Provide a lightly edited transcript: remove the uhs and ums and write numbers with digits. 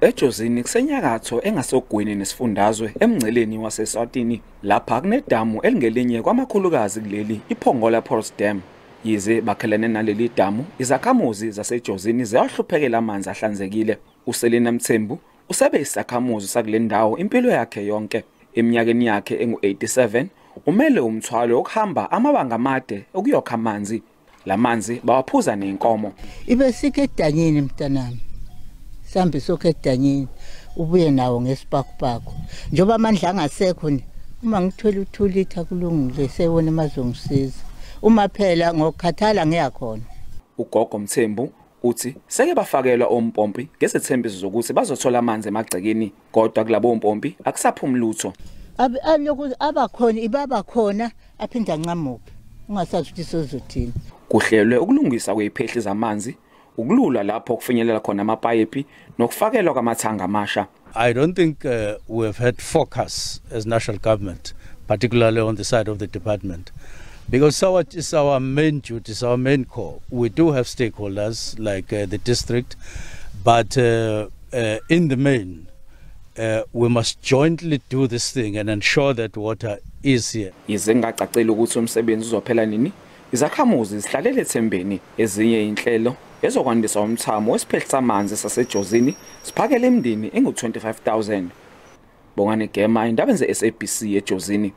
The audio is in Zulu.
Ejozini kusenyakatho engasogwini nesifundazwe emngceleni waseSwatini lapha kunedamu elingelinye kwamakhulukazi kuleli iPongola Port Dam. Yize bakhelene naleli damu izakhamuzi zasejozini ziyahluphekela amanzi ahlanzekile. uSelina Mthembu usebe isakhamuzi sakule ndawo impilo yakhe yonke. Eminyakeni yakhe engu-87 umele umthwalo wokuhamba amabanga amade ukuyokha amanzi. Lamanzi bawaphuza nenkomo. Ibe sike edanyini mntanami. Sambe sokhe edanyini ubuye nawo ngesipakupako. Njoba amandla angasekho uma ngithwele u2 litha kulungile sewona emazongisiza. Uma phela ngokukhathala ngiyakhona. Ugogo Mthembu uthi seke bafakelwa ompompi ngesethembiso zokuthi bazothola amanzi emagcekeni kodwa kulabo ompompi akusaphumi lutho. Alokhu abakhona ibaba khona aphinda nqamuke. Ungasazi ukuthi sozothini. Kuhlelwe ukulungisa kweziphehli zamanzi, ukulula lapho kufinyelela khona amapayipi nokufakelwa kwamathanga amasha. I don't think we have had focus as national government, particularly on the side of the department, because it's our main duty, it's our main core. We do have stakeholders like the district, but in the main, we must jointly do this thing and ensure that water is here. Yize ngacacela ukuthi umsebenzi uzophela nini, izakhamuzi zihlalele ethembeni ezinye inhlelo ezokwandisa umthamo wesiphehli samanzi sasejozini siphakele imndeni engu-25,000. Bongani Gema, indaba ze SABC ejozini.